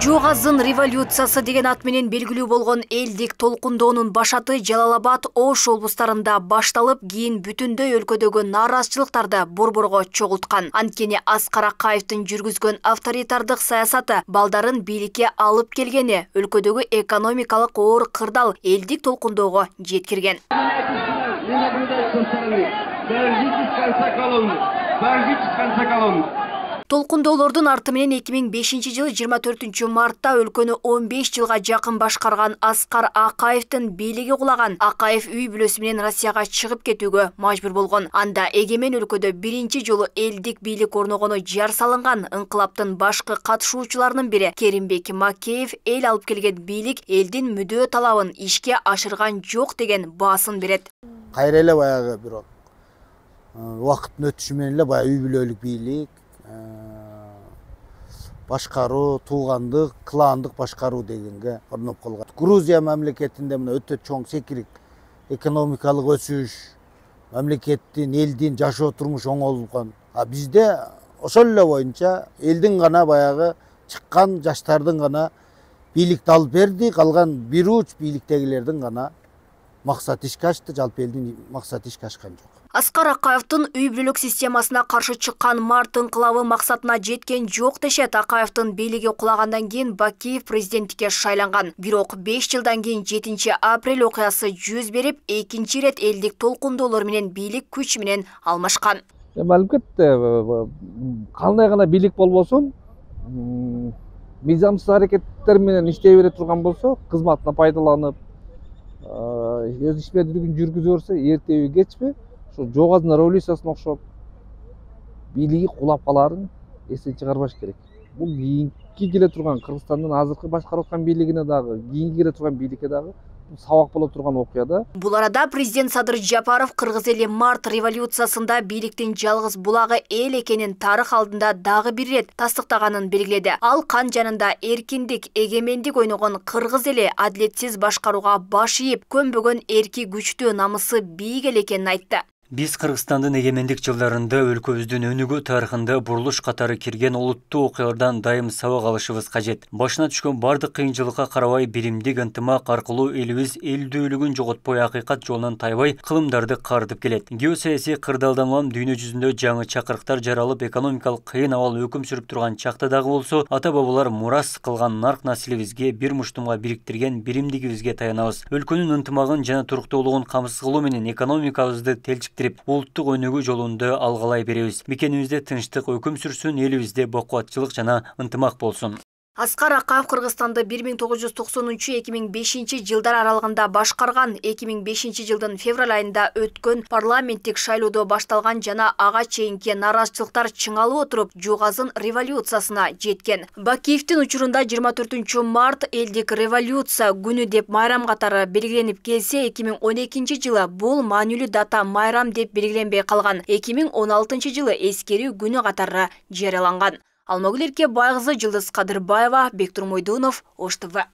Жугазын революциясы деген ат менен белгилүү болгон элдик толкундоонун башаты Жалал-Абад, Ош облустарында башталып, кийин бүтүндөй өлкөдөгү нааразычылыктарды борборго чогулткан. Анткени Аскар Акаевдин жүргүзгөн авторитардык саясаты балдарын бийликке алып келгени өлкөдөгү экономикалык оор кырдал элдик толкундоого жеткирген. Толкундоолордун арты менен 2005-жылы 24-мартта өлкөнү 15 жылга жакын башкарган Аскар Акаевдин бийлиги кулаган. Акаев үй бүлөсү менен Россияга чыгып кетүүгө мажбур болгон. Анда эгемен өлкөдө биринчи жолу элдик бийлик орногону жар салынган. Инкылаптын башкы катышуучуларынын бири Керимбек Макеев эл алып келген бийлик элдин мүдөө талабын ишке ашырган жок деген баасын берет. Кайра эле баягы бирок убакыттын өтүшү менен эле баягы үй бүлөлүк бийлик, башкаруу, туугандык, кландык башкаруу дегенге орноп калган. Грузия мамлекетинде мына өтө чоң секирик экономикалык өсүш, мамлекеттин, элдин жашоо турмушу оңолгон. А бизде ошол эле боюнча элдин гана баягы чыккан жаштардын гана бийликти алып берди, калган бир уч бийликтегилердин гана максаты ишке ашты, жалпы элдин максаты ишке ашкан жок. Аскар Акаевдин үй бүлөлүк системасына каршы чыккан март инкылабы максатына жеткен жок дешет. Акаевдин бийлиги кулагандан кийин Бакиев президенттикке шайланган. Бирок 5 жылдан кийин 7-апрель окуясы жүз берип, экинчи ирет элдик толкундоолор менен бийлик күч менен алмашкан. Албетте, кандай гана бийлик болбосун, мыйзамсыз аракеттер менен иштей бере турган болсо, кызматына пайдаланып, өз ишмердүүлүгүн жүргүзө берсе, эртеби кечпи Жогазын революциясына окшоп бийлиги кулап каларын эстен чыгарбаш керек. Бул кийинки келе турган Кыргызстандын азыркы башкарып аткан бийлигине дагы, кийинки келе турган бийликке дагы сабак боло турган окуя да. Бул арада президент Садыр Жапаров кыргыз эли март революциясында бийликтин жалгыз булагы эл экенин тарых алдында дагы бир ирет тастыктаганын белгиледи. Ал кан жанында эркиндик, эгемендик ойногон кыргыз эли адилетсиз башкарууга баш ийип, көнбөгөн эрки күчтүү намысы бийик эл экенин айтты. Биз Кыргызстандын эгемендик жылдарында өлкөбүздүн өнүгүү тарыхында бурулуш катары кирген олуттуу окуялардан дайым сабак алышыбыз кажет. Башына түшкөн бардык кыйынчылыкка карабай, биримдик ынтымак аркылуу элибиз элдүүлүгүн жоготпой, акыйкат жолунан тайбай кылымдарды кардып келет. Геосаясий кырдаалдан улам дүйнө жүзүндө жаңы чакырыктар жаралып, экономикалык кыйын абал өкүм сүрүп турган чакта дагы болсо, ата-бабалар мурас кылган нарк населибизге бир муштумга бириктирген биримдигибизге таянабыз. Өлкөнүн ынтымагын жана туруктуулугун камсыз кылуу менен экономикабызды телчиктирип, улуттук өнүгүү жолунда алгалай беребиз. Мекенибизде тынчтык өкүм сүрсүн, элибизде бокубатчылык жана ынтымак болсун. Аскар Акаев Кыргызстанды 1993-2005 жылдар аралыгында башкарган. 2005 жылдын февраль айында өткөн парламенттик шайлоодо башталган жана ага чейинки нааразычылыктар чыңалып отуруп, Жугазын революциясына жеткен. Бакиевдин учурунда 24-март элдик революция күнү деп майрам катары белгиленип келсе, 2012 жылы бул маанилүү дата майрам деп белгиленбей калган. 2016 жылы эскерүү күнү катары жарыяланган. Алмагүл Эркебайкызы, Жылдыз Кадырбаева, Бектур Мойдунов, Ош ТВ.